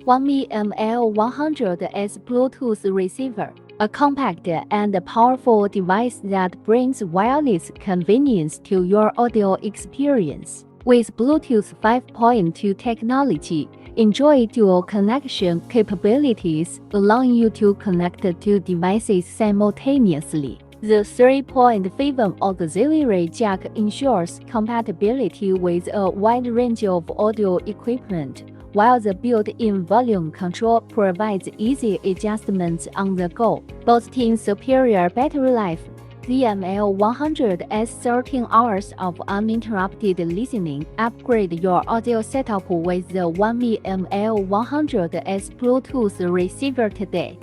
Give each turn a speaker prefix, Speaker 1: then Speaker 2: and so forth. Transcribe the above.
Speaker 1: OneMe ML100S Bluetooth receiver, a compact and powerful device that brings wireless convenience to your audio experience. With Bluetooth 5.2 technology, enjoy dual connection capabilities, allowing you to connect to devices simultaneously. The 3.5 auxiliary jack ensures compatibility with a wide range of audio equipment, while the built-in volume control provides easy adjustments on the go, boasting superior battery life. The ML100's 13 hours of uninterrupted listening. Upgrade your audio setup with the OneMe ML100S Bluetooth receiver today.